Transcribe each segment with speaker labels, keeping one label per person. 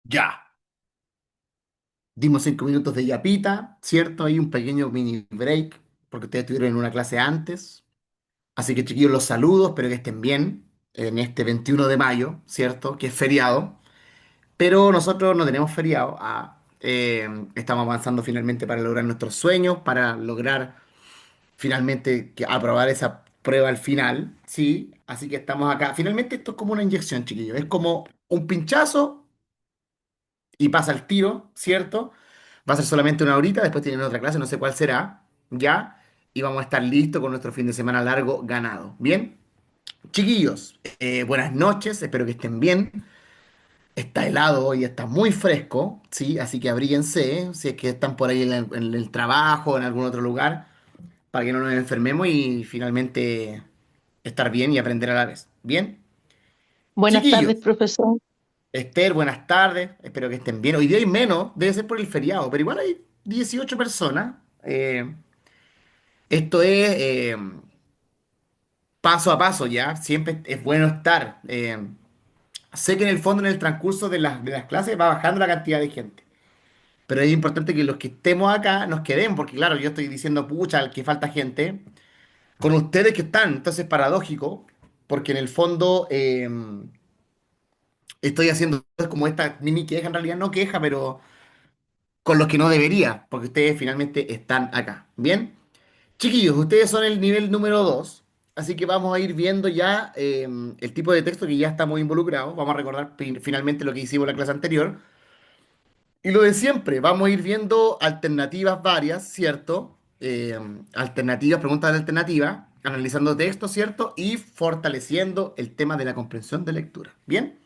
Speaker 1: Ya. Dimos 5 minutos de yapita, ¿cierto? Hay un pequeño mini break, porque ustedes estuvieron en una clase antes. Así que chiquillos, los saludos, espero que estén bien en este 21 de mayo, ¿cierto? Que es feriado. Pero nosotros no tenemos feriado. Estamos avanzando finalmente para lograr nuestros sueños, para lograr finalmente aprobar esa prueba al final, ¿sí? Así que estamos acá. Finalmente esto es como una inyección, chiquillos. Es como un pinchazo y pasa el tiro, ¿cierto? Va a ser solamente una horita, después tienen otra clase, no sé cuál será, ¿ya? Y vamos a estar listos con nuestro fin de semana largo ganado. ¿Bien? Chiquillos, buenas noches, espero que estén bien. Está helado hoy, está muy fresco, ¿sí? Así que abríguense, si es que están por ahí en el trabajo o en algún otro lugar, para que no nos enfermemos y finalmente estar bien y aprender a la vez. ¿Bien?
Speaker 2: Buenas tardes,
Speaker 1: Chiquillos,
Speaker 2: profesor.
Speaker 1: Esther, buenas tardes, espero que estén bien. Hoy día hay menos, debe ser por el feriado, pero igual hay 18 personas. Esto es paso a paso ya, siempre es bueno estar. Sé que en el fondo, en el transcurso de las clases, va bajando la cantidad de gente, pero es importante que los que estemos acá nos quedemos, porque claro, yo estoy diciendo, pucha, que falta gente, con ustedes que están, entonces es paradójico, porque en el fondo estoy haciendo como esta mini queja, en realidad no queja, pero con los que no debería, porque ustedes finalmente están acá. ¿Bien? Chiquillos, ustedes son el nivel número 2, así que vamos a ir viendo ya el tipo de texto que ya estamos involucrados. Vamos a recordar finalmente lo que hicimos en la clase anterior. Y lo de siempre, vamos a ir viendo alternativas varias, ¿cierto? Alternativas, preguntas de alternativa, analizando textos, ¿cierto? Y fortaleciendo el tema de la comprensión de lectura. ¿Bien?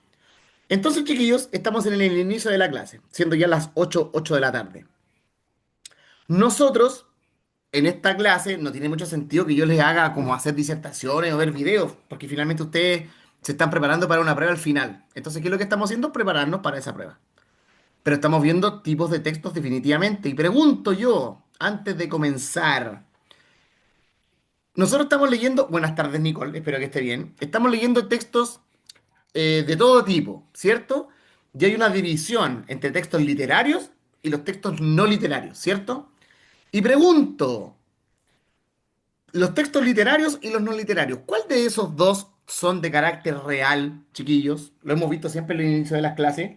Speaker 1: Entonces, chiquillos, estamos en el inicio de la clase, siendo ya las 8 de la tarde. Nosotros, en esta clase, no tiene mucho sentido que yo les haga como hacer disertaciones o ver videos, porque finalmente ustedes se están preparando para una prueba al final. Entonces, ¿qué es lo que estamos haciendo? Prepararnos para esa prueba. Pero estamos viendo tipos de textos definitivamente. Y pregunto yo, antes de comenzar, nosotros estamos leyendo, buenas tardes Nicole, espero que esté bien, estamos leyendo textos de todo tipo, ¿cierto? Y hay una división entre textos literarios y los textos no literarios, ¿cierto? Y pregunto, los textos literarios y los no literarios. ¿Cuál de esos dos son de carácter real, chiquillos? Lo hemos visto siempre al inicio de las clases.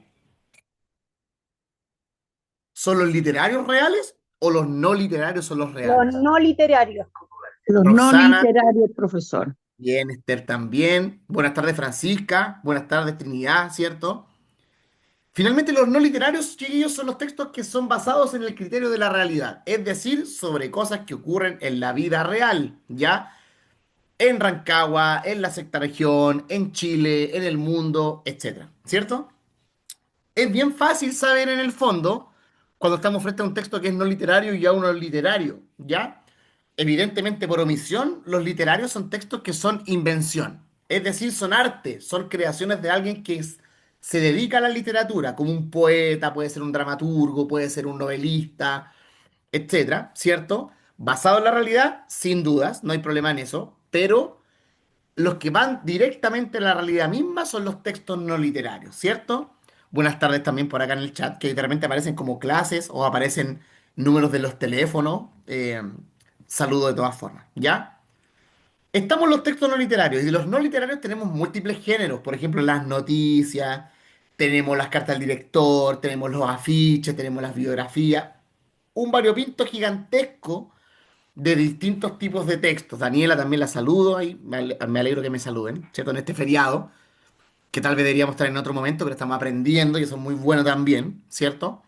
Speaker 1: ¿Son los literarios reales o los no literarios son los
Speaker 3: Los
Speaker 1: reales?
Speaker 3: no literarios.
Speaker 2: Los no
Speaker 1: Roxana,
Speaker 2: literarios, profesor.
Speaker 1: bien, Esther también. Buenas tardes, Francisca. Buenas tardes, Trinidad, ¿cierto? Finalmente, los no literarios, chiquillos, son los textos que son basados en el criterio de la realidad, es decir, sobre cosas que ocurren en la vida real, ¿ya? En Rancagua, en la sexta región, en Chile, en el mundo, etcétera, ¿cierto? Es bien fácil saber en el fondo cuando estamos frente a un texto que es no literario y a uno es literario, ¿ya? Evidentemente, por omisión, los literarios son textos que son invención, es decir, son arte, son creaciones de alguien que se dedica a la literatura, como un poeta, puede ser un dramaturgo, puede ser un novelista, etcétera, ¿cierto? Basado en la realidad, sin dudas, no hay problema en eso, pero los que van directamente a la realidad misma son los textos no literarios, ¿cierto? Buenas tardes también por acá en el chat, que literalmente aparecen como clases o aparecen números de los teléfonos. Saludo de todas formas, ¿ya? Estamos los textos no literarios y de los no literarios tenemos múltiples géneros, por ejemplo, las noticias, tenemos las cartas del director, tenemos los afiches, tenemos las biografías, un variopinto gigantesco de distintos tipos de textos. Daniela también la saludo ahí, me alegro que me saluden, ¿cierto? En este feriado, que tal vez deberíamos estar en otro momento, pero estamos aprendiendo y eso es muy bueno también, ¿cierto?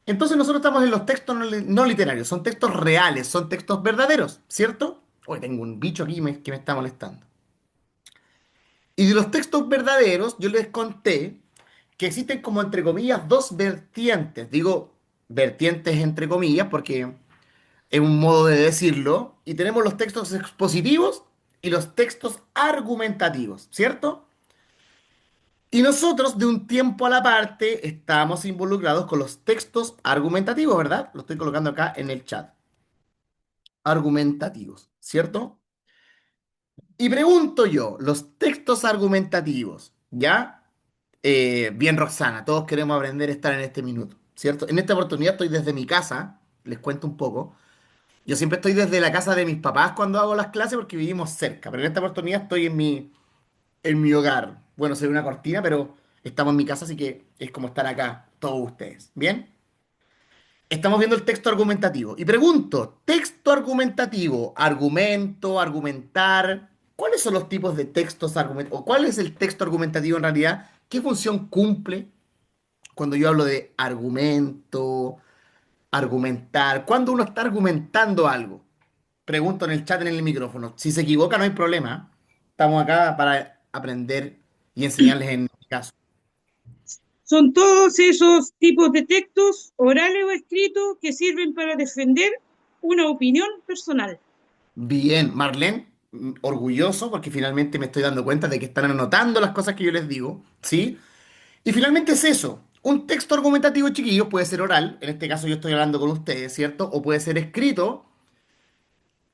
Speaker 1: Entonces nosotros estamos en los textos no literarios, son textos reales, son textos verdaderos, ¿cierto? Hoy tengo un bicho aquí que me está molestando. Y de los textos verdaderos, yo les conté que existen como entre comillas dos vertientes. Digo vertientes entre comillas porque es un modo de decirlo, y tenemos los textos expositivos y los textos argumentativos, ¿cierto? Y nosotros de un tiempo a la parte estamos involucrados con los textos argumentativos, ¿verdad? Lo estoy colocando acá en el chat. Argumentativos, ¿cierto? Y pregunto yo, los textos argumentativos, ¿ya? Bien, Roxana, todos queremos aprender a estar en este minuto, ¿cierto? En esta oportunidad estoy desde mi casa, les cuento un poco. Yo siempre estoy desde la casa de mis papás cuando hago las clases porque vivimos cerca, pero en esta oportunidad estoy en mi hogar. Bueno, soy una cortina, pero estamos en mi casa, así que es como estar acá, todos ustedes. ¿Bien? Estamos viendo el texto argumentativo. Y pregunto, texto argumentativo, argumento, argumentar, ¿cuáles son los tipos de textos argumentativos? ¿O cuál es el texto argumentativo en realidad? ¿Qué función cumple cuando yo hablo de argumento, argumentar? ¿Cuándo uno está argumentando algo? Pregunto en el chat, en el micrófono. Si se equivoca, no hay problema. Estamos acá para aprender y enseñarles en mi caso.
Speaker 3: Son todos esos tipos de textos, orales o escritos, que sirven para defender una opinión personal.
Speaker 1: Bien, Marlene, orgulloso porque finalmente me estoy dando cuenta de que están anotando las cosas que yo les digo, ¿sí? Y finalmente es eso. Un texto argumentativo, chiquillos, puede ser oral, en este caso yo estoy hablando con ustedes, ¿cierto? O puede ser escrito,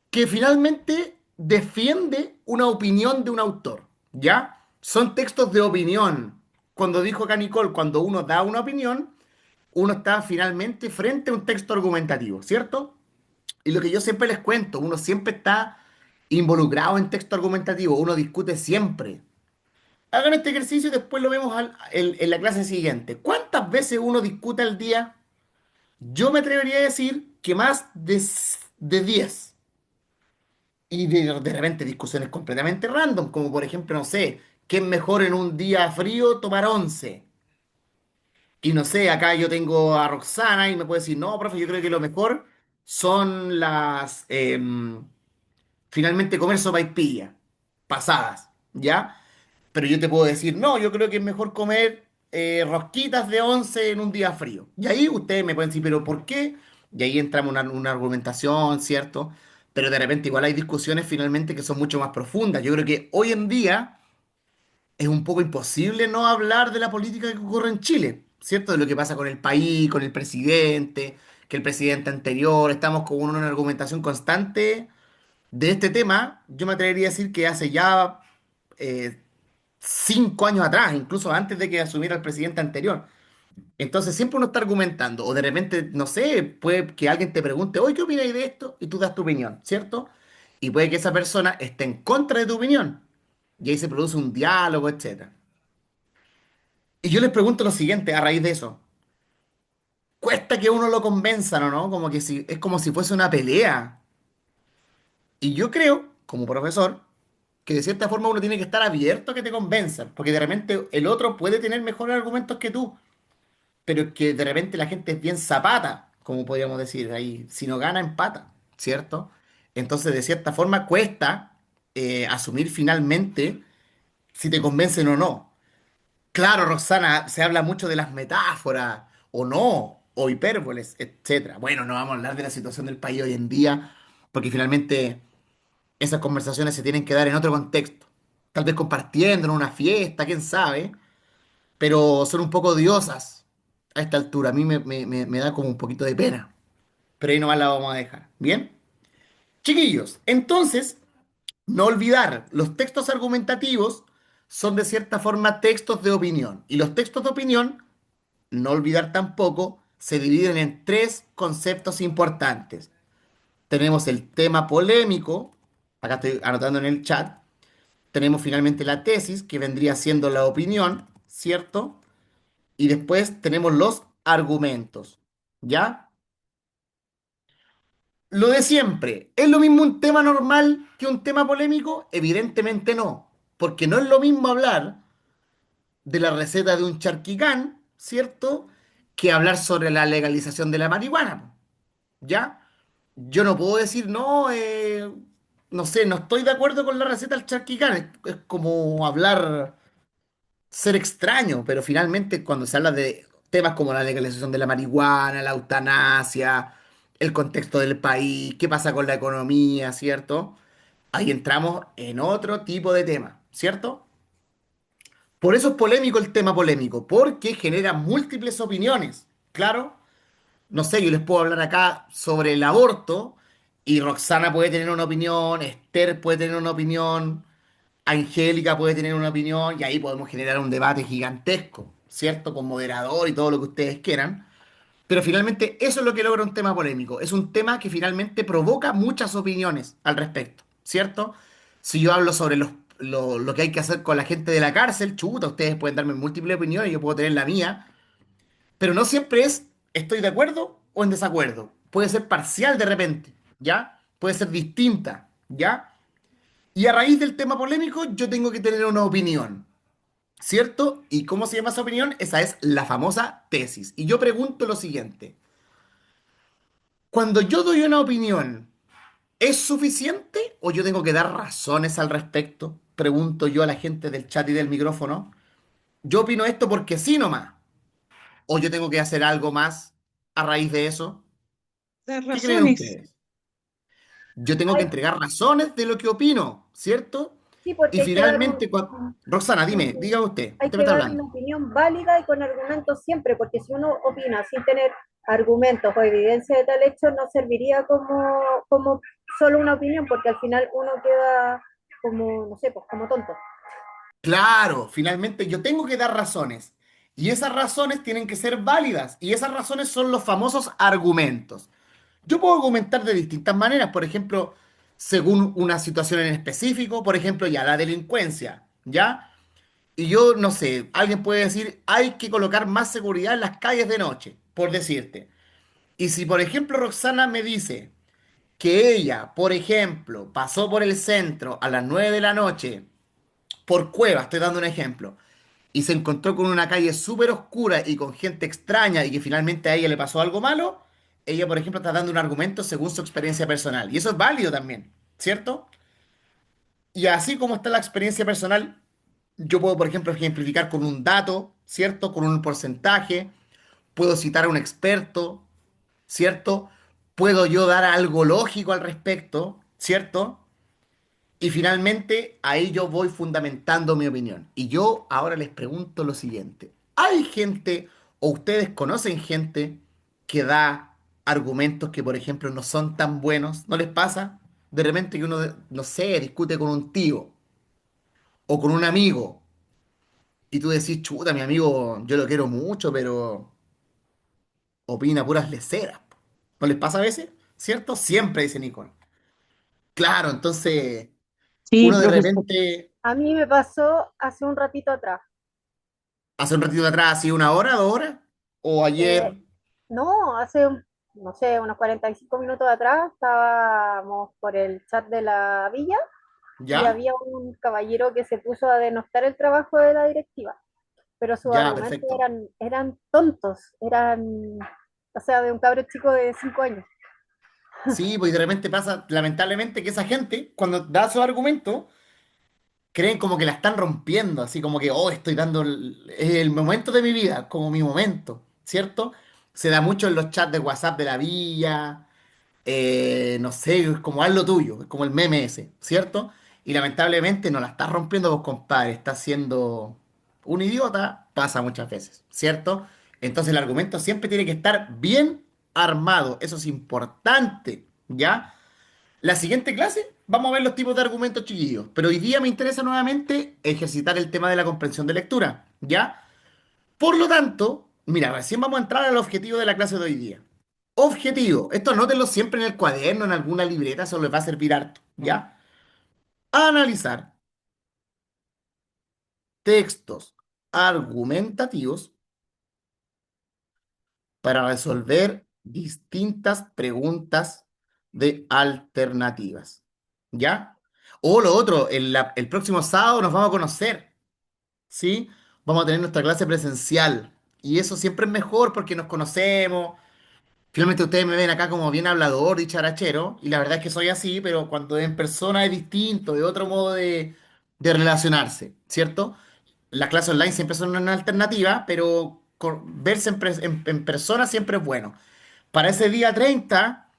Speaker 1: que finalmente defiende una opinión de un autor, ¿ya? Son textos de opinión. Cuando dijo acá Nicole, cuando uno da una opinión, uno está finalmente frente a un texto argumentativo, ¿cierto? Y lo que yo siempre les cuento, uno siempre está involucrado en texto argumentativo, uno discute siempre. Hagan este ejercicio y después lo vemos en la clase siguiente. ¿Cuántas veces uno discute al día? Yo me atrevería a decir que más de 10. Y de repente discusiones completamente random, como por ejemplo, no sé, ¿qué es mejor en un día frío tomar once? Y no sé, acá yo tengo a Roxana y me puede decir, no, profe, yo creo que lo mejor son finalmente comer sopaipilla, pasadas, ¿ya? Pero yo te puedo decir, no, yo creo que es mejor comer rosquitas de once en un día frío. Y ahí ustedes me pueden decir, pero ¿por qué? Y ahí entramos en una argumentación, ¿cierto? Pero de repente igual hay discusiones finalmente que son mucho más profundas. Yo creo que hoy en día es un poco imposible no hablar de la política que ocurre en Chile, ¿cierto? De lo que pasa con el país, con el presidente, que el presidente anterior, estamos con una argumentación constante de este tema. Yo me atrevería a decir que hace ya 5 años atrás, incluso antes de que asumiera el presidente anterior. Entonces siempre uno está argumentando, o de repente, no sé, puede que alguien te pregunte, oye, ¿qué opinas de esto? Y tú das tu opinión, ¿cierto? Y puede que esa persona esté en contra de tu opinión. Y ahí se produce un diálogo, etcétera. Y yo les pregunto lo siguiente a raíz de eso. Cuesta que uno lo convenzan, ¿o no? Como que si, es como si fuese una pelea. Y yo creo, como profesor, que de cierta forma uno tiene que estar abierto a que te convenzan, porque de repente el otro puede tener mejores argumentos que tú, pero es que de repente la gente es bien zapata, como podríamos decir ahí, si no gana, empata, ¿cierto? Entonces, de cierta forma, cuesta asumir finalmente si te convencen o no. Claro, Roxana, se habla mucho de las metáforas, o no, o hipérboles, etcétera. Bueno, no vamos a hablar de la situación del país hoy en día, porque finalmente esas conversaciones se tienen que dar en otro contexto. Tal vez compartiendo en una fiesta, quién sabe, pero son un poco odiosas a esta altura. A mí me da como un poquito de pena, pero ahí nomás la vamos a dejar. ¿Bien? Chiquillos, entonces, no olvidar, los textos argumentativos son de cierta forma textos de opinión. Y los textos de opinión, no olvidar tampoco, se dividen en tres conceptos importantes. Tenemos el tema polémico, acá estoy anotando en el chat. Tenemos finalmente la tesis, que vendría siendo la opinión, ¿cierto? Y después tenemos los argumentos, ¿ya? Lo de siempre, ¿es lo mismo un tema normal que un tema polémico? Evidentemente no, porque no es lo mismo hablar de la receta de un charquicán, ¿cierto? Que hablar sobre la legalización de la marihuana, ¿ya? Yo no puedo decir, no, no sé, no estoy de acuerdo con la receta del charquicán, es como hablar ser extraño, pero finalmente cuando se habla de temas como la legalización de la marihuana, la eutanasia, el contexto del país, qué pasa con la economía, ¿cierto? Ahí entramos en otro tipo de tema, ¿cierto? Por eso es polémico el tema polémico, porque genera múltiples opiniones. Claro, no sé, yo les puedo hablar acá sobre el aborto y Roxana puede tener una opinión, Esther puede tener una opinión, Angélica puede tener una opinión y ahí podemos generar un debate gigantesco, ¿cierto? Con moderador y todo lo que ustedes quieran. Pero finalmente eso es lo que logra un tema polémico. Es un tema que finalmente provoca muchas opiniones al respecto, ¿cierto? Si yo hablo sobre lo que hay que hacer con la gente de la cárcel, chuta, ustedes pueden darme múltiples opiniones, yo puedo tener la mía, pero no siempre es estoy de acuerdo o en desacuerdo. Puede ser parcial de repente, ¿ya? Puede ser distinta, ¿ya? Y a raíz del tema polémico yo tengo que tener una opinión, ¿cierto? ¿Y cómo se llama esa opinión? Esa es la famosa tesis. Y yo pregunto lo siguiente. Cuando yo doy una opinión, ¿es suficiente o yo tengo que dar razones al respecto? Pregunto yo a la gente del chat y del micrófono. Yo opino esto porque sí nomás. ¿O yo tengo que hacer algo más a raíz de eso?
Speaker 3: Las
Speaker 1: ¿Qué creen
Speaker 3: razones.
Speaker 1: ustedes? Yo tengo que
Speaker 4: Hay,
Speaker 1: entregar razones de lo que opino, ¿cierto?
Speaker 4: sí,
Speaker 1: Y
Speaker 4: porque hay que dar
Speaker 1: finalmente, Roxana, dime, diga usted,
Speaker 4: hay
Speaker 1: usted me
Speaker 4: que
Speaker 1: está
Speaker 4: dar
Speaker 1: hablando.
Speaker 4: una opinión válida y con argumentos siempre, porque si uno opina sin tener argumentos o evidencia de tal hecho, no serviría como solo una opinión, porque al final uno queda como, no sé, pues como tonto.
Speaker 1: Claro, finalmente yo tengo que dar razones. Y esas razones tienen que ser válidas. Y esas razones son los famosos argumentos. Yo puedo argumentar de distintas maneras, por ejemplo, según una situación en específico, por ejemplo, ya la delincuencia, ¿ya? Y yo, no sé, alguien puede decir, hay que colocar más seguridad en las calles de noche, por decirte. Y si, por ejemplo, Roxana me dice que ella, por ejemplo, pasó por el centro a las 9 de la noche, por Cueva, estoy dando un ejemplo, y se encontró con una calle súper oscura y con gente extraña y que finalmente a ella le pasó algo malo, ella, por ejemplo, está dando un argumento según su experiencia personal. Y eso es válido también, ¿cierto? Y así como está la experiencia personal, yo puedo, por ejemplo, ejemplificar con un dato, ¿cierto? Con un porcentaje, puedo citar a un experto, ¿cierto? Puedo yo dar algo lógico al respecto, ¿cierto? Y finalmente, ahí yo voy fundamentando mi opinión. Y yo ahora les pregunto lo siguiente. ¿Hay gente o ustedes conocen gente que da argumentos que, por ejemplo, no son tan buenos? ¿No les pasa? De repente que uno, no sé, discute con un tío o con un amigo y tú decís, chuta, mi amigo, yo lo quiero mucho, pero opina puras leceras. ¿No les pasa a veces? ¿Cierto? Siempre, dice Nicole. Claro, entonces
Speaker 2: Sí,
Speaker 1: uno de
Speaker 2: profesor.
Speaker 1: repente
Speaker 4: A mí me pasó hace un ratito atrás.
Speaker 1: hace un ratito de atrás, así 1 hora, 2 horas, o
Speaker 4: Eh,
Speaker 1: ayer,
Speaker 4: no, no sé, unos 45 minutos atrás estábamos por el chat de la villa y
Speaker 1: ya,
Speaker 4: había un caballero que se puso a denostar el trabajo de la directiva, pero sus
Speaker 1: ya,
Speaker 4: argumentos
Speaker 1: perfecto.
Speaker 4: eran tontos, o sea, de un cabro chico de 5 años.
Speaker 1: Sí, pues de repente pasa, lamentablemente, que esa gente, cuando da su argumento, creen como que la están rompiendo, así como que, oh, estoy dando el momento de mi vida, como mi momento, ¿cierto? Se da mucho en los chats de WhatsApp de la villa, no sé, es como haz lo tuyo, es como el meme ese, ¿cierto? Y lamentablemente no la estás rompiendo vos, compadre, estás siendo un idiota, pasa muchas veces, ¿cierto? Entonces el argumento siempre tiene que estar bien armado, eso es importante, ¿ya? La siguiente clase vamos a ver los tipos de argumentos chiquillos, pero hoy día me interesa nuevamente ejercitar el tema de la comprensión de lectura, ¿ya? Por lo tanto, mira, recién vamos a entrar al objetivo de la clase de hoy día. Objetivo, esto anótenlo siempre en el cuaderno, en alguna libreta, eso les va a servir harto, ¿ya? Analizar textos argumentativos para resolver distintas preguntas de alternativas, ¿ya? O lo otro, el próximo sábado nos vamos a conocer, ¿sí? Vamos a tener nuestra clase presencial y eso siempre es mejor porque nos conocemos. Finalmente ustedes me ven acá como bien hablador y charachero, y la verdad es que soy así, pero cuando en persona es distinto, de otro modo de relacionarse, ¿cierto? Las clases online siempre son una alternativa, pero verse en persona siempre es bueno. Para ese día 30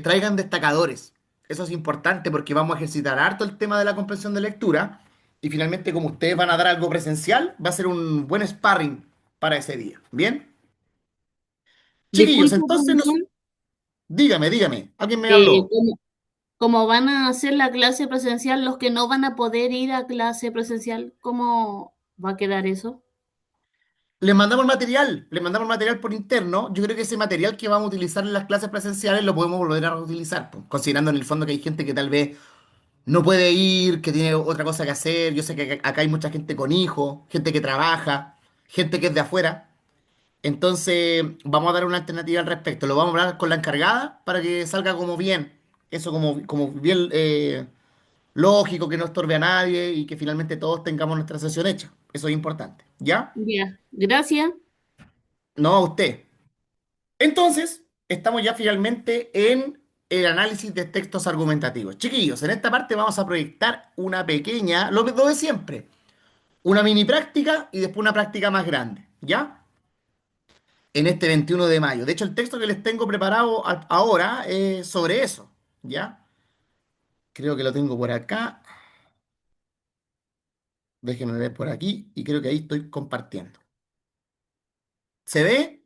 Speaker 1: traigan destacadores. Eso es importante porque vamos a ejercitar harto el tema de la comprensión de lectura, y finalmente como ustedes van a dar algo presencial, va a ser un buen sparring para ese día. ¿Bien? Chiquillos,
Speaker 3: Disculpe,
Speaker 1: entonces
Speaker 3: profesor,
Speaker 1: nos... Dígame, dígame. ¿Alguien me
Speaker 3: eh,
Speaker 1: habló?
Speaker 3: como,
Speaker 5: Como van a hacer la clase presencial, los que no van a poder ir a clase presencial, ¿cómo va a quedar eso?
Speaker 1: Les mandamos material por interno. Yo creo que ese material que vamos a utilizar en las clases presenciales lo podemos volver a reutilizar, pues, considerando en el fondo que hay gente que tal vez no puede ir, que tiene otra cosa que hacer. Yo sé que acá hay mucha gente con hijos, gente que trabaja, gente que es de afuera. Entonces, vamos a dar una alternativa al respecto. Lo vamos a hablar con la encargada para que salga como bien. Eso como bien lógico, que no estorbe a nadie y que finalmente todos tengamos nuestra sesión hecha. Eso es importante. ¿Ya?
Speaker 5: Ya, gracias.
Speaker 1: No a usted. Entonces, estamos ya finalmente en el análisis de textos argumentativos. Chiquillos, en esta parte vamos a proyectar una pequeña, lo de siempre, una mini práctica y después una práctica más grande. ¿Ya? En este 21 de mayo. De hecho, el texto que les tengo preparado ahora es sobre eso, ¿ya? Creo que lo tengo por acá. Déjenme ver por aquí y creo que ahí estoy compartiendo. ¿Se ve?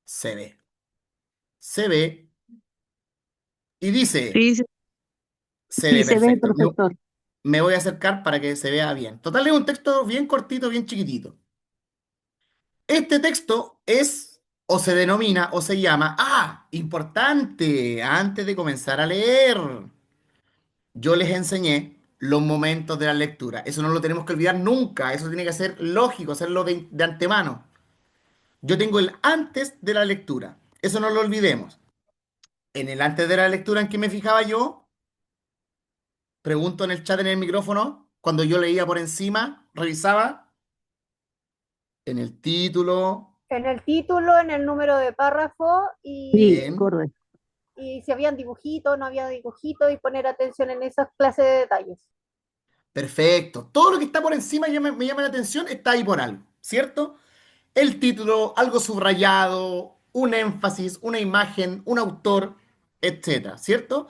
Speaker 1: Se ve. Se ve. Y dice,
Speaker 2: Sí,
Speaker 1: se
Speaker 2: sí,
Speaker 1: ve
Speaker 2: se ve,
Speaker 1: perfecto.
Speaker 2: profesor.
Speaker 1: Me voy a acercar para que se vea bien. Total, es un texto bien cortito, bien chiquitito. Este texto es, o se denomina, o se llama, importante, antes de comenzar a leer. Yo les enseñé los momentos de la lectura. Eso no lo tenemos que olvidar nunca. Eso tiene que ser lógico, hacerlo de antemano. Yo tengo el antes de la lectura. Eso no lo olvidemos. En el antes de la lectura en que me fijaba yo, pregunto en el chat en el micrófono, cuando yo leía por encima, revisaba en el título,
Speaker 4: En el título, en el número de párrafo
Speaker 2: Sí,
Speaker 1: bien,
Speaker 2: correcto.
Speaker 4: y si habían dibujitos, no había dibujitos y poner atención en esas clases de detalles.
Speaker 1: perfecto. Todo lo que está por encima me llama la atención, está ahí por algo, ¿cierto? El título, algo subrayado, un énfasis, una imagen, un autor, etcétera, ¿cierto?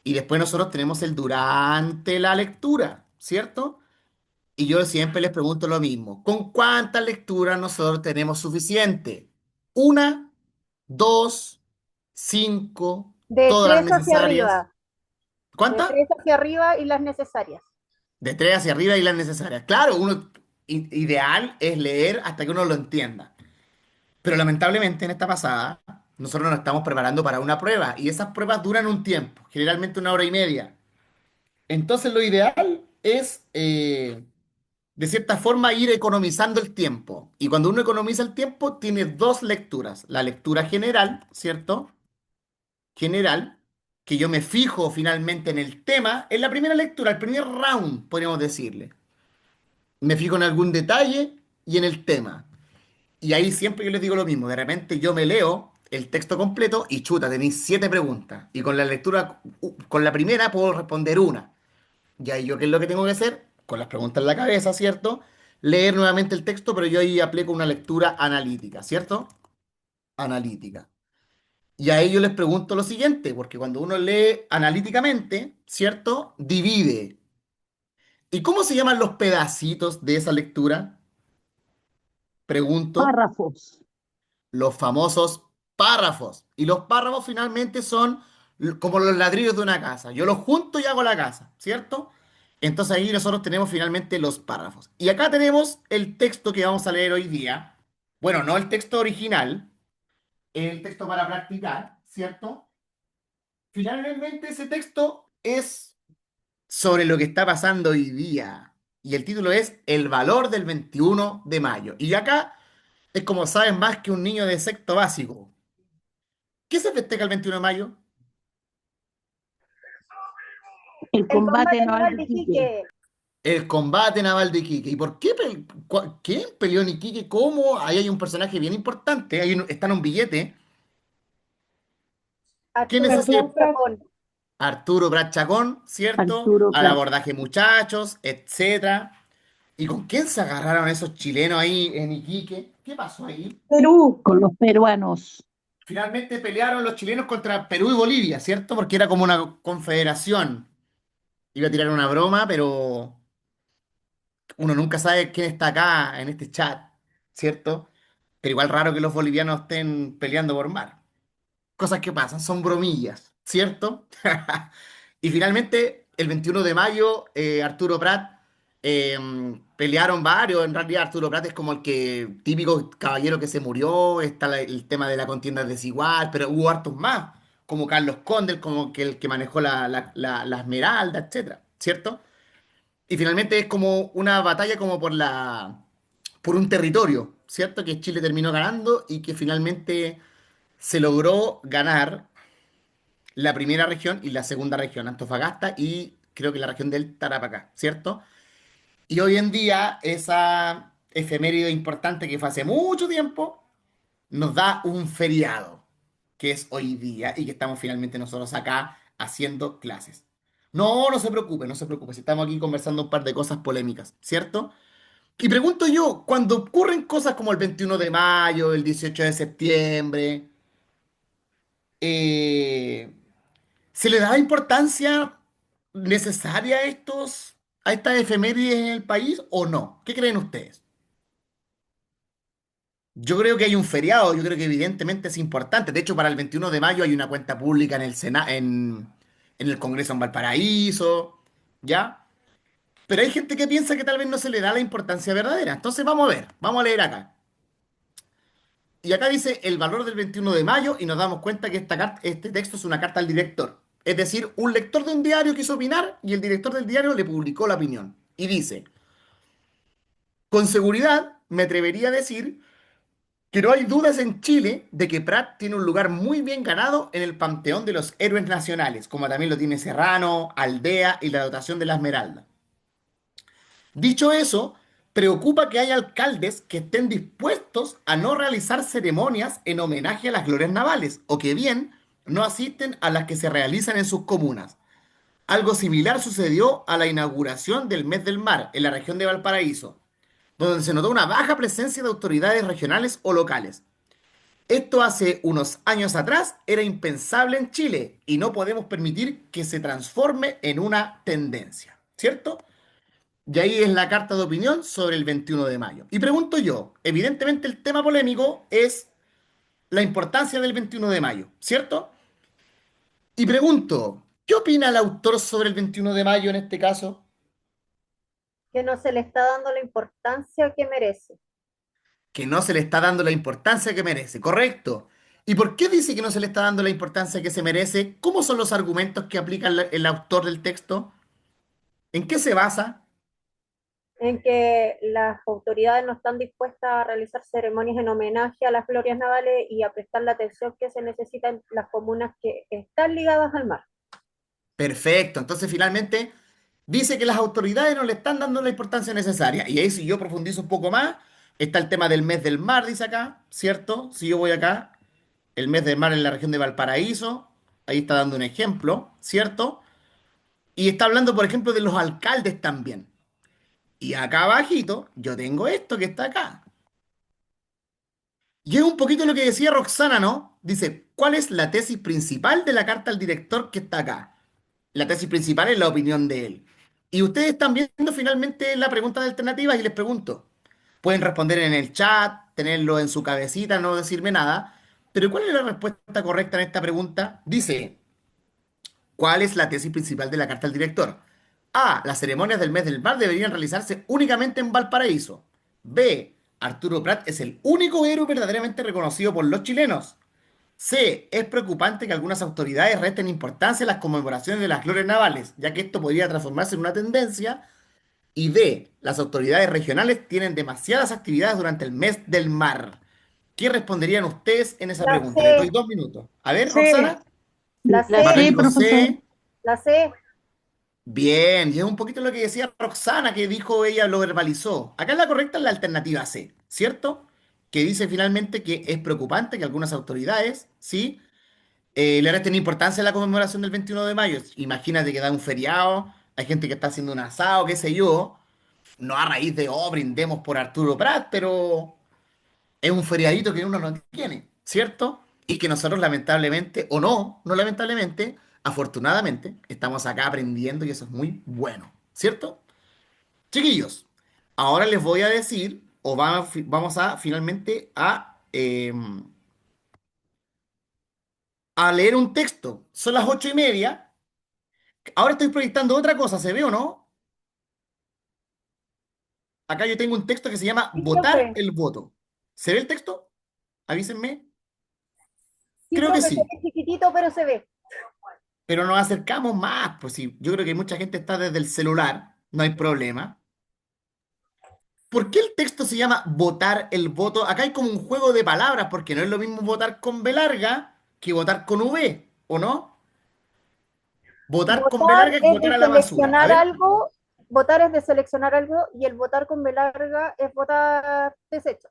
Speaker 1: Y después nosotros tenemos el durante la lectura, ¿cierto? Y yo siempre les pregunto lo mismo. ¿Con cuántas lecturas nosotros tenemos suficiente? ¿Una, dos, cinco,
Speaker 4: De
Speaker 1: todas las
Speaker 4: tres hacia
Speaker 1: necesarias?
Speaker 4: arriba, de
Speaker 1: ¿Cuántas?
Speaker 4: tres hacia arriba y las necesarias.
Speaker 1: De tres hacia arriba y las necesarias. Claro, uno ideal es leer hasta que uno lo entienda. Pero lamentablemente en esta pasada nosotros nos estamos preparando para una prueba y esas pruebas duran un tiempo, generalmente 1 hora y media. Entonces lo ideal es, de cierta forma, ir economizando el tiempo. Y cuando uno economiza el tiempo, tiene dos lecturas. La lectura general, ¿cierto? General, que yo me fijo finalmente en el tema, en la primera lectura, el primer round, podríamos decirle. Me fijo en algún detalle y en el tema. Y ahí siempre yo les digo lo mismo. De repente yo me leo el texto completo y chuta, tenéis 7 preguntas. Y con la lectura, con la primera puedo responder una. Y ahí yo, ¿qué es lo que tengo que hacer? Con las preguntas en la cabeza, ¿cierto? Leer nuevamente el texto, pero yo ahí aplico una lectura analítica, ¿cierto? Analítica. Y ahí yo les pregunto lo siguiente, porque cuando uno lee analíticamente, ¿cierto? Divide. ¿Y cómo se llaman los pedacitos de esa lectura? Pregunto.
Speaker 2: Párrafos.
Speaker 1: Los famosos párrafos. Y los párrafos finalmente son como los ladrillos de una casa. Yo los junto y hago la casa, ¿cierto? Entonces ahí nosotros tenemos finalmente los párrafos. Y acá tenemos el texto que vamos a leer hoy día. Bueno, no el texto original, el texto para practicar, ¿cierto? Finalmente ese texto es sobre lo que está pasando hoy día. Y el título es El valor del 21 de mayo. Y acá es como saben más que un niño de sexto básico. ¿Qué se festeja el 21 de mayo?
Speaker 2: El
Speaker 4: El
Speaker 2: combate
Speaker 4: combate
Speaker 2: naval
Speaker 4: naval
Speaker 2: de
Speaker 4: de
Speaker 2: Iquique.
Speaker 4: Iquique.
Speaker 1: El combate naval de Iquique. ¿Y por qué, quién peleó en Iquique? ¿Cómo? Ahí hay un personaje bien importante. Está en un billete. ¿Quién es
Speaker 4: Arturo
Speaker 3: Arturo
Speaker 1: ese
Speaker 3: Prat,
Speaker 4: Chacón.
Speaker 1: Arturo Prat Chacón, cierto?
Speaker 2: Arturo
Speaker 1: Al
Speaker 2: Prat.
Speaker 1: abordaje muchachos, etcétera. ¿Y con quién se agarraron esos chilenos ahí en Iquique? ¿Qué pasó ahí?
Speaker 3: Perú.
Speaker 2: Con los peruanos.
Speaker 1: Finalmente pelearon los chilenos contra Perú y Bolivia, ¿cierto? Porque era como una confederación. Iba a tirar una broma, pero uno nunca sabe quién está acá en este chat, ¿cierto? Pero igual raro que los bolivianos estén peleando por mar. Cosas que pasan, son bromillas, ¿cierto? Y finalmente, el 21 de mayo, Arturo Prat, eh, pelearon varios. En realidad, Arturo Prat es como el que típico caballero que se murió. Está el tema de la contienda desigual, pero hubo hartos más, como Carlos Condel, como que el que manejó la Esmeralda, etcétera, ¿cierto? Y finalmente es como una batalla como por un territorio, ¿cierto? Que Chile terminó ganando y que finalmente se logró ganar la primera región y la segunda región, Antofagasta y creo que la región del Tarapacá, ¿cierto? Y hoy en día esa efeméride importante que fue hace mucho tiempo nos da un feriado, que es hoy día y que estamos finalmente nosotros acá haciendo clases. No, no se preocupe, no se preocupe, si estamos aquí conversando un par de cosas polémicas, ¿cierto? Y pregunto yo, cuando ocurren cosas como el 21 de mayo, el 18 de septiembre, eh, ¿se le da importancia necesaria a estas efemérides en el país o no? ¿Qué creen ustedes? Yo creo que hay un feriado, yo creo que evidentemente es importante. De hecho, para el 21 de mayo hay una cuenta pública en el en el Congreso en Valparaíso, ¿ya? Pero hay gente que piensa que tal vez no se le da la importancia verdadera. Entonces vamos a ver, vamos a leer acá. Y acá dice el valor del 21 de mayo y nos damos cuenta que este texto es una carta al director. Es decir, un lector de un diario quiso opinar y el director del diario le publicó la opinión. Y dice, con seguridad me atrevería a decir que no hay dudas en Chile de que Prat tiene un lugar muy bien ganado en el panteón de los héroes nacionales, como también lo tiene Serrano, Aldea y la dotación de la Esmeralda. Dicho eso, preocupa que haya alcaldes que estén dispuestos a no realizar ceremonias en homenaje a las glorias navales o que bien no asisten a las que se realizan en sus comunas. Algo similar sucedió a la inauguración del Mes del Mar en la región de Valparaíso, donde se notó una baja presencia de autoridades regionales o locales. Esto hace unos años atrás era impensable en Chile y no podemos permitir que se transforme en una tendencia, ¿cierto? Y ahí es la carta de opinión sobre el 21 de mayo. Y pregunto yo, evidentemente el tema polémico es la importancia del 21 de mayo, ¿cierto? Y pregunto, ¿qué opina el autor sobre el 21 de mayo en este caso?
Speaker 4: Que no se le está dando la importancia que merece.
Speaker 1: Que no se le está dando la importancia que merece, ¿correcto? ¿Y por qué dice que no se le está dando la importancia que se merece? ¿Cómo son los argumentos que aplica el autor del texto? ¿En qué se basa?
Speaker 4: En que las autoridades no están dispuestas a realizar ceremonias en homenaje a las glorias navales y a prestar la atención que se necesita en las comunas que están ligadas al mar.
Speaker 1: Perfecto, entonces finalmente dice que las autoridades no le están dando la importancia necesaria. Y ahí si yo profundizo un poco más, está el tema del mes del mar, dice acá, ¿cierto? Si yo voy acá, el mes del mar en la región de Valparaíso, ahí está dando un ejemplo, ¿cierto? Y está hablando, por ejemplo, de los alcaldes también. Y acá abajito, yo tengo esto que está acá. Y es un poquito lo que decía Roxana, ¿no? Dice, ¿cuál es la tesis principal de la carta al director que está acá? La tesis principal es la opinión de él. Y ustedes están viendo finalmente la pregunta de alternativas y les pregunto. Pueden responder en el chat, tenerlo en su cabecita, no decirme nada. Pero ¿cuál es la respuesta correcta en esta pregunta? Dice, ¿cuál es la tesis principal de la carta al director? A. Las ceremonias del mes del mar deberían realizarse únicamente en Valparaíso. B. Arturo Prat es el único héroe verdaderamente reconocido por los chilenos. C. Es preocupante que algunas autoridades resten importancia a las conmemoraciones de las glorias navales, ya que esto podría transformarse en una tendencia. Y D. Las autoridades regionales tienen demasiadas actividades durante el mes del mar. ¿Qué responderían ustedes en esa
Speaker 4: La
Speaker 1: pregunta? Les doy
Speaker 4: C,
Speaker 1: 2 minutos. A ver,
Speaker 3: C,
Speaker 1: Roxana.
Speaker 4: la
Speaker 2: La
Speaker 4: C,
Speaker 2: C,
Speaker 1: Mateo
Speaker 2: profesor.
Speaker 1: C.
Speaker 4: la C,
Speaker 1: Bien, y es un poquito lo que decía Roxana, que dijo ella, lo verbalizó. Acá la correcta es la alternativa C, ¿cierto? Que dice finalmente que es preocupante que algunas autoridades, ¿sí? Le resten importancia a la conmemoración del 21 de mayo. Imagínate que da un feriado, hay gente que está haciendo un asado, qué sé yo. No a raíz de, oh, brindemos por Arturo Prat, pero es un feriadito que uno no tiene, ¿cierto? Y que nosotros lamentablemente, o no, no lamentablemente, afortunadamente, estamos acá aprendiendo y eso es muy bueno, ¿cierto? Chiquillos, ahora les voy a decir, o vamos a finalmente a leer un texto. Son las 8:30 Ahora estoy proyectando otra cosa, ¿se ve o no? Acá yo tengo un texto que se llama
Speaker 4: Sí,
Speaker 1: Votar
Speaker 4: profe,
Speaker 1: el voto. ¿Se ve el texto? Avísenme.
Speaker 4: sí,
Speaker 1: Creo que
Speaker 4: profe, se
Speaker 1: sí.
Speaker 4: ve chiquitito, pero se ve.
Speaker 1: Pero nos acercamos más, pues sí. Yo creo que mucha gente está desde el celular, no hay problema. ¿Por qué el texto se llama votar el voto? Acá hay como un juego de palabras, porque no es lo mismo votar con B larga que votar con V, ¿o no? Votar con B
Speaker 4: Votar
Speaker 1: larga es
Speaker 4: es
Speaker 1: votar
Speaker 4: de
Speaker 1: a la basura. A
Speaker 4: seleccionar
Speaker 1: ver,
Speaker 4: algo, votar es de seleccionar algo y el votar con B larga es votar desecho.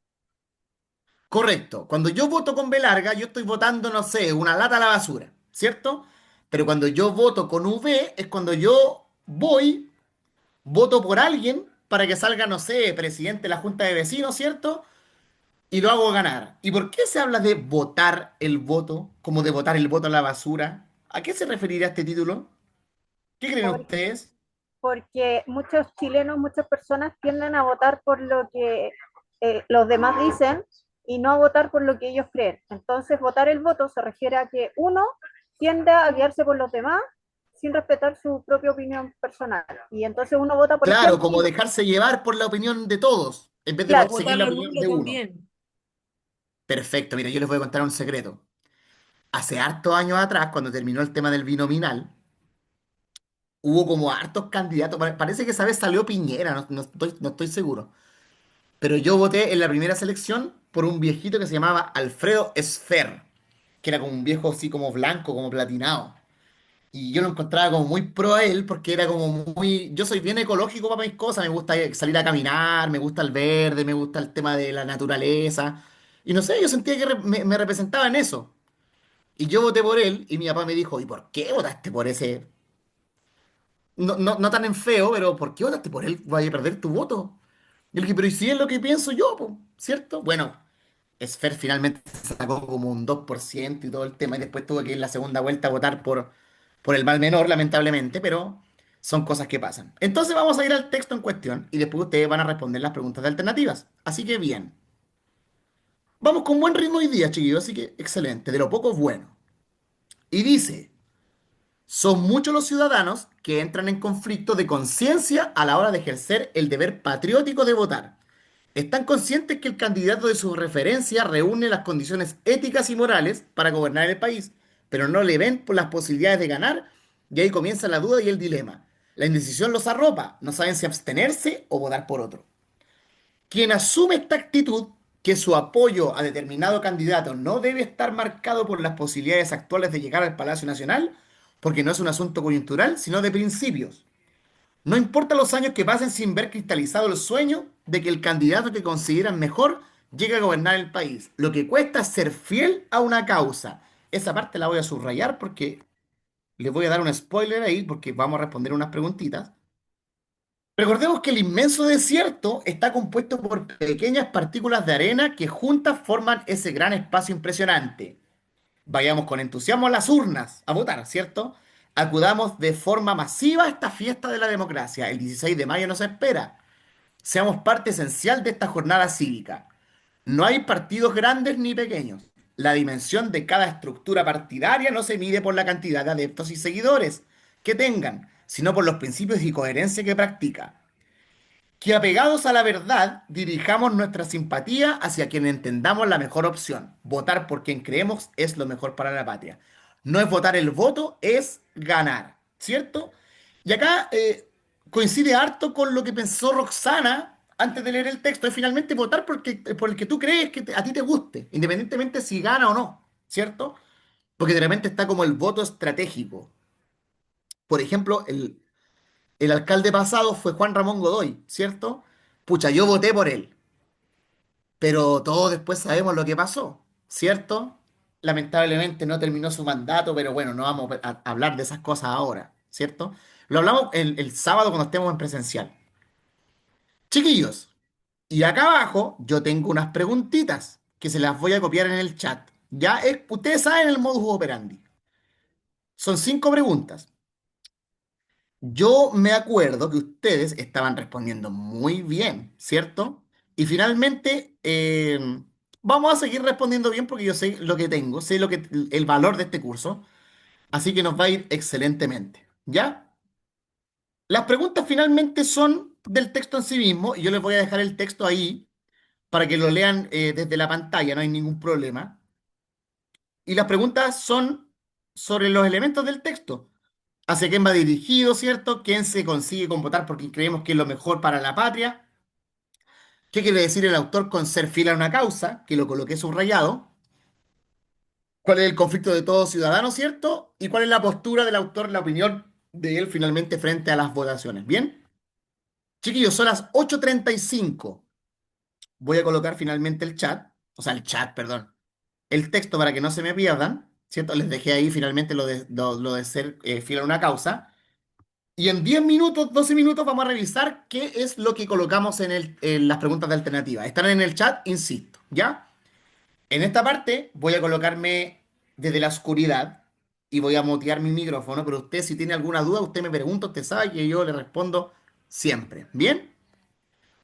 Speaker 1: correcto. Cuando yo voto con B larga, yo estoy votando, no sé, una lata a la basura, ¿cierto? Pero cuando yo voto con V es cuando yo voy, voto por alguien para que salga, no sé, presidente de la Junta de Vecinos, ¿cierto? Y lo hago ganar. ¿Y por qué se habla de votar el voto, como de votar el voto a la basura? ¿A qué se referirá este título? ¿Qué creen
Speaker 4: Por-
Speaker 1: ustedes?
Speaker 4: Porque muchos chilenos, muchas personas tienden a votar por lo que los demás dicen y no a votar por lo que ellos creen. Entonces, votar el voto se refiere a que uno tiende a guiarse por los demás sin respetar su propia opinión personal. Y entonces uno vota, por
Speaker 1: Claro,
Speaker 4: ejemplo,
Speaker 1: como dejarse llevar por la opinión de todos, en vez de
Speaker 3: O
Speaker 4: claro,
Speaker 1: seguir la
Speaker 3: votarlo
Speaker 1: opinión
Speaker 3: nulo
Speaker 1: de uno.
Speaker 3: también.
Speaker 1: Perfecto, mira, yo les voy a contar un secreto. Hace hartos años atrás, cuando terminó el tema del binominal, hubo como hartos candidatos. Parece que esa vez salió Piñera, no estoy seguro. Pero yo voté en la primera selección por un viejito que se llamaba Alfredo Esfer, que era como un viejo así como blanco, como platinado. Y yo lo encontraba como muy pro a él porque era como muy... Yo soy bien ecológico para mis cosas, me gusta salir a caminar, me gusta el verde, me gusta el tema de la naturaleza. Y no sé, yo sentía que me representaba en eso. Y yo voté por él y mi papá me dijo, ¿y por qué votaste por ese? No tan en feo, pero ¿por qué votaste por él? Vaya a perder tu voto. Yo le dije, pero ¿y si es lo que pienso yo, po? ¿Cierto? Bueno, Esfer finalmente sacó como un 2% y todo el tema, y después tuve que ir en la segunda vuelta a votar por el mal menor, lamentablemente, pero son cosas que pasan. Entonces vamos a ir al texto en cuestión y después ustedes van a responder las preguntas de alternativas. Así que bien, vamos con buen ritmo hoy día, chiquillos, así que excelente, de lo poco bueno. Y dice, son muchos los ciudadanos que entran en conflicto de conciencia a la hora de ejercer el deber patriótico de votar. Están conscientes que el candidato de su referencia reúne las condiciones éticas y morales para gobernar el país, pero no le ven por las posibilidades de ganar y ahí comienza la duda y el dilema. La indecisión los arropa, no saben si abstenerse o votar por otro. Quien asume esta actitud, que su apoyo a determinado candidato no debe estar marcado por las posibilidades actuales de llegar al Palacio Nacional, porque no es un asunto coyuntural, sino de principios. No importa los años que pasen sin ver cristalizado el sueño de que el candidato que consideran mejor llegue a gobernar el país. Lo que cuesta es ser fiel a una causa. Esa parte la voy a subrayar porque les voy a dar un spoiler ahí porque vamos a responder unas preguntitas. Recordemos que el inmenso desierto está compuesto por pequeñas partículas de arena que juntas forman ese gran espacio impresionante. Vayamos con entusiasmo a las urnas a votar, ¿cierto? Acudamos de forma masiva a esta fiesta de la democracia. El 16 de mayo nos espera. Seamos parte esencial de esta jornada cívica. No hay partidos grandes ni pequeños. La dimensión de cada estructura partidaria no se mide por la cantidad de adeptos y seguidores que tengan, sino por los principios y coherencia que practica. Que apegados a la verdad, dirijamos nuestra simpatía hacia quien entendamos la mejor opción. Votar por quien creemos es lo mejor para la patria. No es votar el voto, es ganar, ¿cierto? Y acá coincide harto con lo que pensó Roxana antes de leer el texto, es finalmente votar por el que tú crees que a ti te guste, independientemente si gana o no, ¿cierto? Porque de repente está como el voto estratégico. Por ejemplo, el alcalde pasado fue Juan Ramón Godoy, ¿cierto? Pucha, yo voté por él, pero todos después sabemos lo que pasó, ¿cierto? Lamentablemente no terminó su mandato, pero bueno, no vamos a hablar de esas cosas ahora, ¿cierto? Lo hablamos el sábado cuando estemos en presencial. Chiquillos, y acá abajo yo tengo unas preguntitas que se las voy a copiar en el chat. Ustedes saben el modus operandi. Son 5 preguntas. Yo me acuerdo que ustedes estaban respondiendo muy bien, ¿cierto? Y finalmente, vamos a seguir respondiendo bien porque yo sé lo que tengo, sé el valor de este curso, así que nos va a ir excelentemente. ¿Ya? Las preguntas finalmente son del texto en sí mismo, y yo les voy a dejar el texto ahí para que lo lean desde la pantalla, no hay ningún problema. Y las preguntas son sobre los elementos del texto. ¿Hacia quién va dirigido, cierto? ¿Quién se consigue con votar porque creemos que es lo mejor para la patria? ¿Qué quiere decir el autor con ser fiel a una causa? Que lo coloqué subrayado. ¿Cuál es el conflicto de todo ciudadano, cierto? ¿Y cuál es la postura del autor, la opinión de él finalmente frente a las votaciones? ¿Bien? Chiquillos, son las 8:35. Voy a colocar finalmente el chat, o sea, el chat, perdón, el texto para que no se me pierdan, ¿cierto? Les dejé ahí finalmente lo de ser fiel a una causa. Y en 10 minutos, 12 minutos vamos a revisar qué es lo que colocamos en las preguntas de alternativa. Están en el chat, insisto, ¿ya? En esta parte voy a colocarme desde la oscuridad y voy a mutear mi micrófono, pero usted si tiene alguna duda, usted me pregunta, usted sabe que yo le respondo siempre. ¿Bien?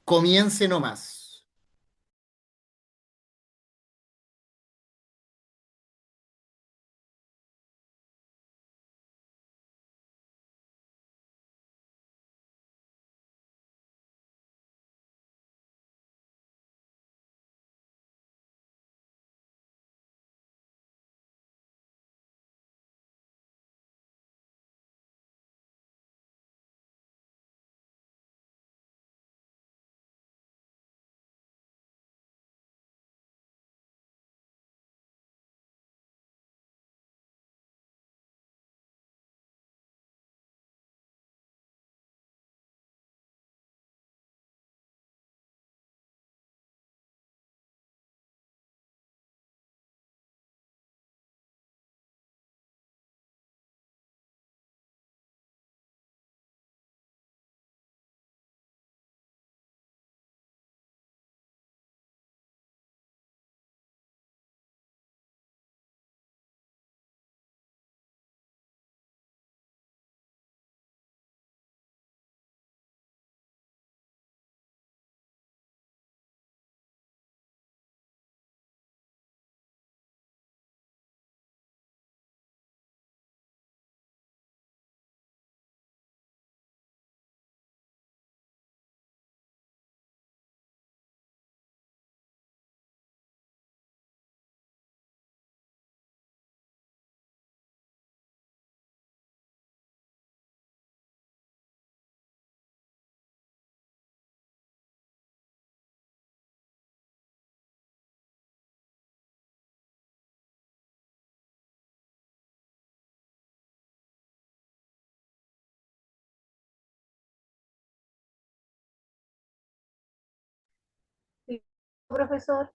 Speaker 1: Comience nomás.
Speaker 4: Sí, profesor.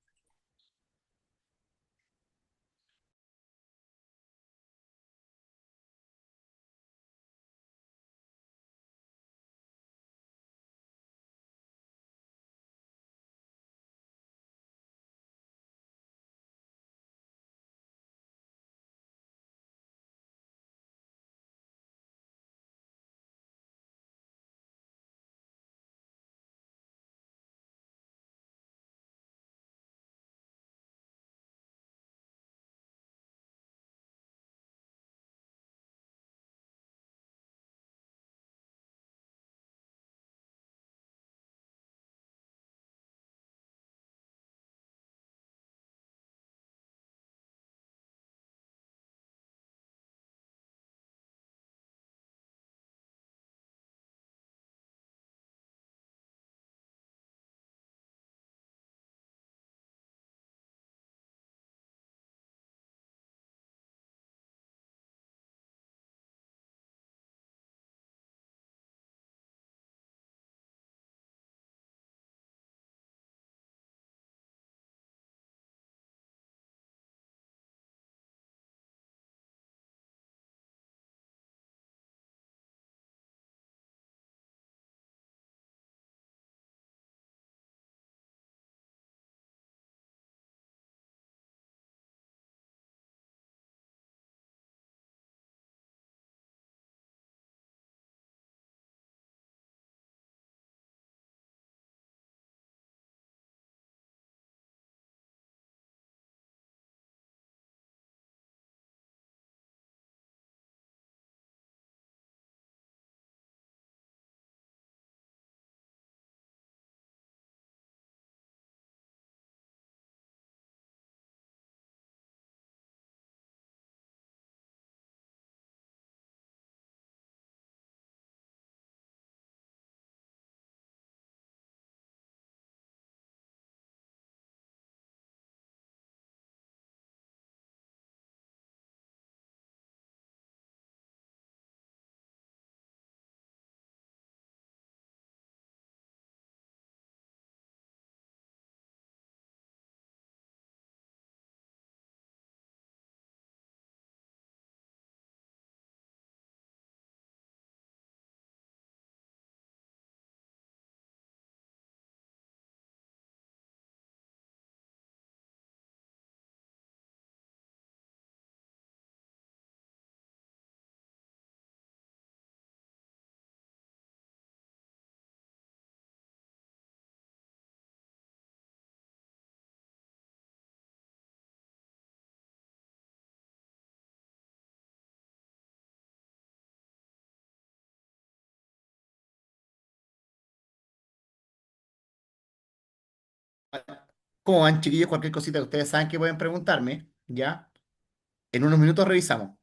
Speaker 1: ¿Cómo van, chiquillos? Cualquier cosita que ustedes saben que pueden preguntarme, ¿ya? En unos minutos revisamos.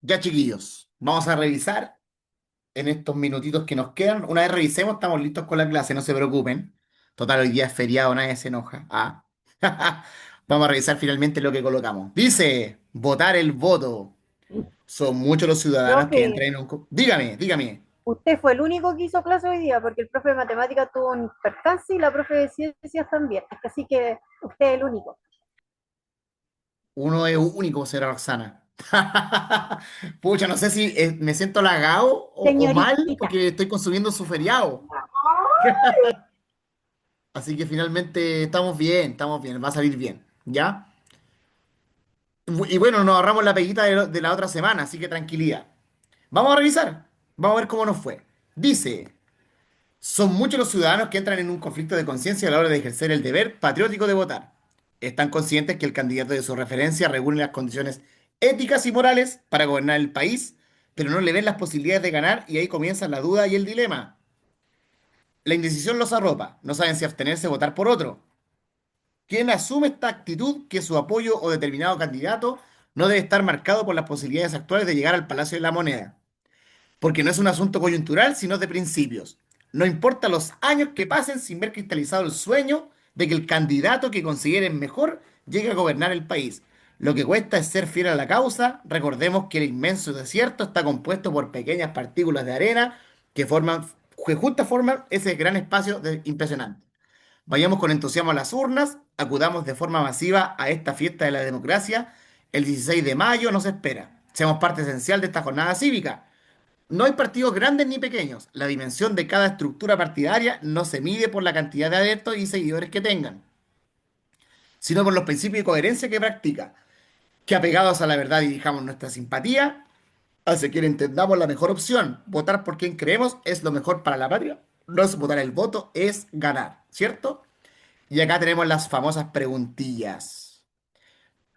Speaker 1: Ya, chiquillos, vamos a revisar en estos minutitos que nos quedan. Una vez revisemos, estamos listos con la clase, no se preocupen. Total, hoy día es feriado, nadie se enoja. Ah. Vamos a revisar finalmente lo que colocamos. Dice, votar el voto. Son muchos los ciudadanos que
Speaker 4: Profe,
Speaker 1: entran en un... Dígame, dígame.
Speaker 4: usted fue el único que hizo clase hoy día, porque el profe de matemáticas tuvo un percance y la profe de ciencias también. Así que usted es el único.
Speaker 1: Uno es único, señora Roxana. Pucha, no sé si me siento halagado o mal
Speaker 4: Señorita,
Speaker 1: porque estoy consumiendo su feriado. Así que finalmente estamos bien, va a salir bien, ¿ya? Y bueno, nos ahorramos la peguita de la otra semana, así que tranquilidad. Vamos a revisar, vamos a ver cómo nos fue. Dice, son muchos los ciudadanos que entran en un conflicto de conciencia a la hora de ejercer el deber patriótico de votar. Están conscientes que el candidato de su referencia reúne las condiciones éticas y morales para gobernar el país, pero no le ven las posibilidades de ganar y ahí comienza la duda y el dilema. La indecisión los arropa, no saben si abstenerse o votar por otro. Quien asume esta actitud que su apoyo o determinado candidato no debe estar marcado por las posibilidades actuales de llegar al Palacio de la Moneda, porque no es un asunto coyuntural, sino de principios. No importa los años que pasen sin ver cristalizado el sueño de que el candidato que consideren mejor llegue a gobernar el país. Lo que cuesta es ser fiel a la causa. Recordemos que el inmenso desierto está compuesto por pequeñas partículas de arena que juntas forman ese gran espacio impresionante. Vayamos con entusiasmo a las urnas, acudamos de forma masiva a esta fiesta de la democracia. El 16 de mayo nos espera. Seamos parte esencial de esta jornada cívica. No hay partidos grandes ni pequeños. La dimensión de cada estructura partidaria no se mide por la cantidad de adeptos y seguidores que tengan, sino por los principios de coherencia que practica. Que apegados a la verdad dirijamos nuestra simpatía, hace que entendamos la mejor opción. Votar por quien creemos es lo mejor para la patria. No es votar el voto, es ganar, ¿cierto? Y acá tenemos las famosas preguntillas.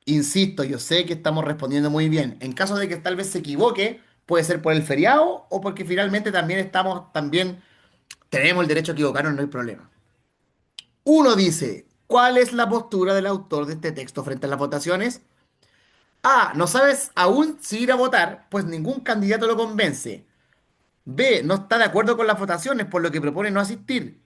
Speaker 1: Insisto, yo sé que estamos respondiendo muy bien. En caso de que tal vez se equivoque, puede ser por el feriado o porque finalmente también tenemos el derecho a equivocarnos, no hay problema. Uno dice, ¿cuál es la postura del autor de este texto frente a las votaciones? A, no sabes aún si ir a votar, pues ningún candidato lo convence. B, no está de acuerdo con las votaciones, por lo que propone no asistir.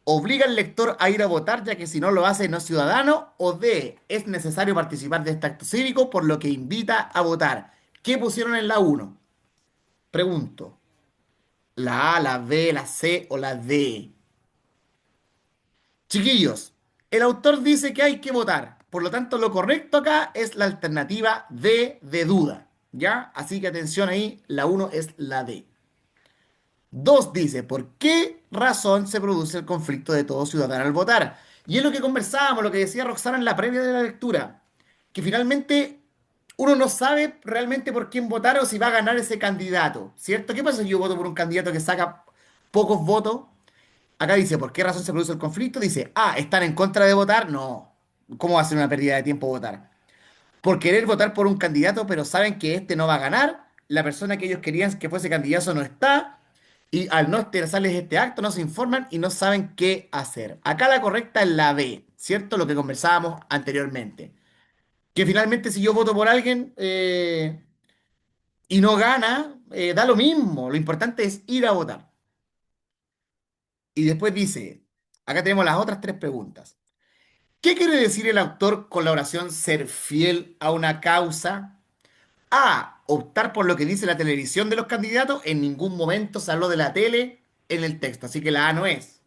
Speaker 1: Obliga al lector a ir a votar, ya que si no lo hace no es ciudadano. O D, es necesario participar de este acto cívico, por lo que invita a votar. ¿Qué pusieron en la uno? Pregunto. ¿La A, la B, la C o la D? Chiquillos, el autor dice que hay que votar. Por lo tanto, lo correcto acá es la alternativa D de duda. ¿Ya? Así que atención ahí, la uno es la D. 2 dice, ¿por qué razón se produce el conflicto de todo ciudadano al votar? Y es lo que conversábamos, lo que decía Roxana en la previa de la lectura, que finalmente uno no sabe realmente por quién votar o si va a ganar ese candidato, ¿cierto? ¿Qué pasa si yo voto por un candidato que saca pocos votos? Acá dice, ¿por qué razón se produce el conflicto? Dice, ¿están en contra de votar? No. ¿Cómo va a ser una pérdida de tiempo votar? Por querer votar por un candidato, pero saben que este no va a ganar, la persona que ellos querían que fuese candidato no está, y al no interesarles este acto, no se informan y no saben qué hacer. Acá la correcta es la B, ¿cierto? Lo que conversábamos anteriormente. Que finalmente si yo voto por alguien y no gana, da lo mismo. Lo importante es ir a votar. Y después dice, acá tenemos las otras tres preguntas. ¿Qué quiere decir el autor con la oración ser fiel a una causa? A, optar por lo que dice la televisión de los candidatos. En ningún momento se habló de la tele en el texto, así que la A no es.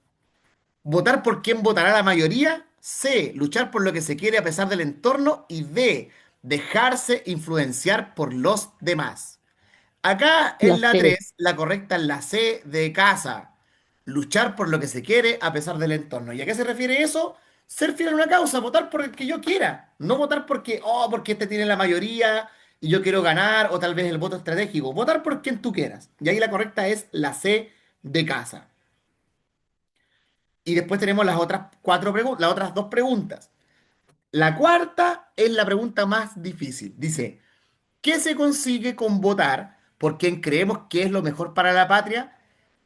Speaker 1: Votar por quién votará la mayoría. C, luchar por lo que se quiere a pesar del entorno. Y D, dejarse influenciar por los demás. Acá
Speaker 2: La
Speaker 1: en la
Speaker 2: C.
Speaker 1: 3 la correcta es la C de casa. Luchar por lo que se quiere a pesar del entorno. ¿Y a qué se refiere eso? Ser fiel a una causa, votar por el que yo quiera. No votar porque este tiene la mayoría y yo quiero ganar, o tal vez el voto estratégico. Votar por quien tú quieras. Y ahí la correcta es la C de casa. Y después tenemos las otras dos preguntas. La cuarta es la pregunta más difícil. Dice, ¿qué se consigue con votar por quien creemos que es lo mejor para la patria?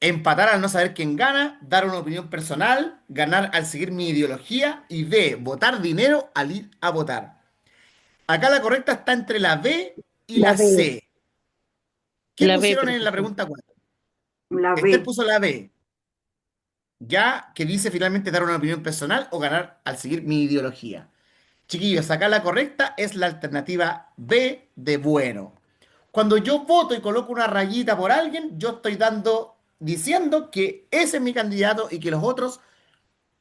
Speaker 1: Empatar al no saber quién gana, dar una opinión personal, ganar al seguir mi ideología y D, votar dinero al ir a votar. Acá la correcta está entre la B y
Speaker 2: La
Speaker 1: la
Speaker 2: B.
Speaker 1: C. ¿Qué
Speaker 2: La B,
Speaker 1: pusieron en la
Speaker 2: profesor.
Speaker 1: pregunta 4?
Speaker 6: La
Speaker 1: Esther
Speaker 6: B.
Speaker 1: puso la B, ya que dice finalmente dar una opinión personal o ganar al seguir mi ideología. Chiquillos, acá la correcta es la alternativa B de bueno. Cuando yo voto y coloco una rayita por alguien, yo estoy diciendo que ese es mi candidato y que los otros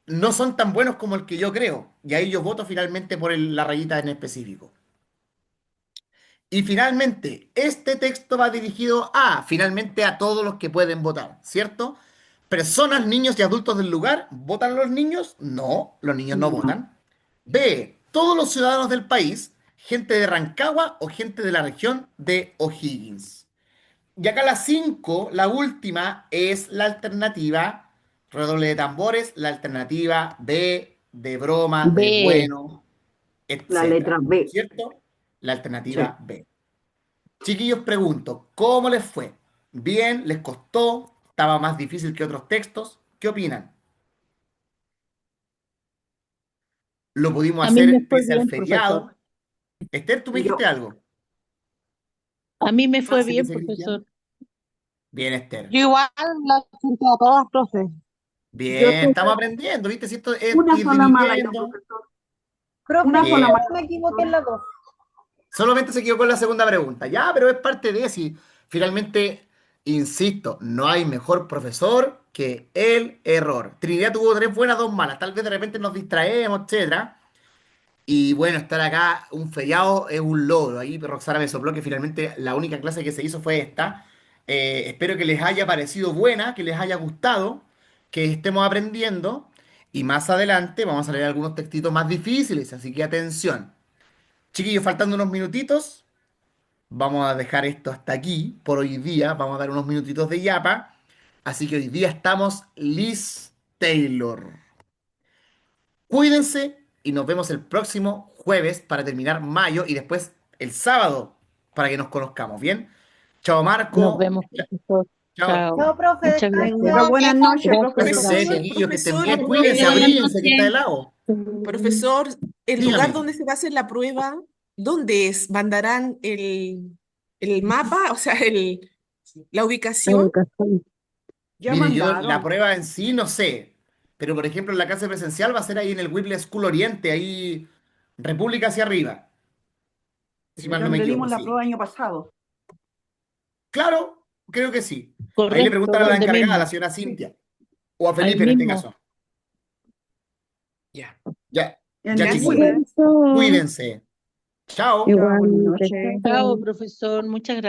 Speaker 1: no son tan buenos como el que yo creo. Y ahí yo voto finalmente por la rayita en específico. Y finalmente, este texto va dirigido finalmente a todos los que pueden votar, ¿cierto? Personas, niños y adultos del lugar, ¿votan los niños? No, los niños no
Speaker 6: No.
Speaker 1: votan. B, todos los ciudadanos del país, gente de Rancagua o gente de la región de O'Higgins. Y acá la 5, la última, es la alternativa, redoble de tambores, la alternativa B, de broma, de
Speaker 2: B.
Speaker 1: bueno,
Speaker 6: La letra
Speaker 1: etcétera.
Speaker 6: B.
Speaker 1: ¿Cierto? La
Speaker 6: Sí.
Speaker 1: alternativa B. Chiquillos, pregunto, ¿cómo les fue? ¿Bien? ¿Les costó? ¿Estaba más difícil que otros textos? ¿Qué opinan? ¿Lo pudimos
Speaker 2: A mí me
Speaker 1: hacer
Speaker 2: fue
Speaker 1: pese al
Speaker 2: bien, profesor.
Speaker 1: feriado? Esther, ¿tú me dijiste
Speaker 6: Yo,
Speaker 1: algo?
Speaker 2: A mí me fue
Speaker 1: Francis,
Speaker 2: bien,
Speaker 1: dice Cristian.
Speaker 2: profesor.
Speaker 1: Bien, Esther.
Speaker 7: Yo igual la siento a todas, profe.
Speaker 6: yo
Speaker 1: Bien,
Speaker 6: tuve
Speaker 1: estamos aprendiendo, ¿viste? Si esto es
Speaker 6: una
Speaker 1: ir
Speaker 6: sola mala yo,
Speaker 1: dirigiendo.
Speaker 6: profesor.
Speaker 4: Profe,
Speaker 6: Una
Speaker 4: yo
Speaker 6: sola
Speaker 1: Bien.
Speaker 6: mala,
Speaker 4: solo me equivoqué en
Speaker 6: profesor.
Speaker 4: la 2.
Speaker 1: Solamente se equivocó en la segunda pregunta. Ya, pero es parte de si finalmente, insisto, no hay mejor profesor que el error. Trinidad tuvo 3 buenas, 2 malas. Tal vez de repente nos distraemos, etcétera. Y bueno, estar acá un feriado es un logro. Ahí Roxana me sopló que finalmente la única clase que se hizo fue esta. Espero que les haya parecido buena, que les haya gustado, que estemos aprendiendo. Y más adelante vamos a leer algunos textitos más difíciles, así que atención. Chiquillos, faltando unos minutitos, vamos a dejar esto hasta aquí por hoy día. Vamos a dar unos minutitos de yapa. Así que hoy día estamos Liz Taylor. Cuídense y nos vemos el próximo jueves para terminar mayo y después el sábado para que nos conozcamos, ¿bien? Chao
Speaker 2: Nos
Speaker 1: Marco.
Speaker 2: vemos, profesor.
Speaker 1: Chao.
Speaker 2: Chao.
Speaker 4: Chao, profe,
Speaker 2: Muchas
Speaker 4: descanse.
Speaker 6: Tenga
Speaker 2: gracias.
Speaker 6: buenas noches,
Speaker 2: Gracias,
Speaker 6: profesor.
Speaker 1: Cuídense,
Speaker 2: gracias.
Speaker 1: chiquillos, que estén
Speaker 8: Profesor,
Speaker 1: bien. Cuídense,
Speaker 5: Buenas
Speaker 1: abríguense, que está
Speaker 5: noches.
Speaker 1: helado.
Speaker 8: profesor, el lugar
Speaker 1: Dígame.
Speaker 8: donde se va a hacer la prueba, ¿dónde es? ¿Mandarán el mapa, o sea, la ubicación?
Speaker 2: Educación.
Speaker 6: Ya
Speaker 1: Mire, yo la
Speaker 6: mandaron.
Speaker 1: prueba en sí no sé, pero por ejemplo en la clase presencial va a ser ahí en el Whipple School Oriente, ahí República hacia arriba, si mal no me
Speaker 6: Donde
Speaker 1: equivoco,
Speaker 6: dimos la
Speaker 1: sí.
Speaker 6: prueba el año pasado.
Speaker 1: Claro, creo que sí. Ahí le
Speaker 2: Correcto,
Speaker 1: preguntan a la
Speaker 2: donde
Speaker 1: encargada, a la
Speaker 2: mismo.
Speaker 1: señora Cintia, o a
Speaker 2: Ahí
Speaker 1: Felipe en este
Speaker 2: mismo.
Speaker 1: caso.
Speaker 8: Ya.
Speaker 1: Ya,
Speaker 6: En
Speaker 1: ya
Speaker 6: el
Speaker 8: Gracias.
Speaker 1: chiquillos,
Speaker 6: Whipple.
Speaker 2: Eso.
Speaker 1: cuídense. Chao.
Speaker 6: Ya, buenas
Speaker 2: Igualmente.
Speaker 6: noches.
Speaker 2: Chao, profesor. Muchas gracias.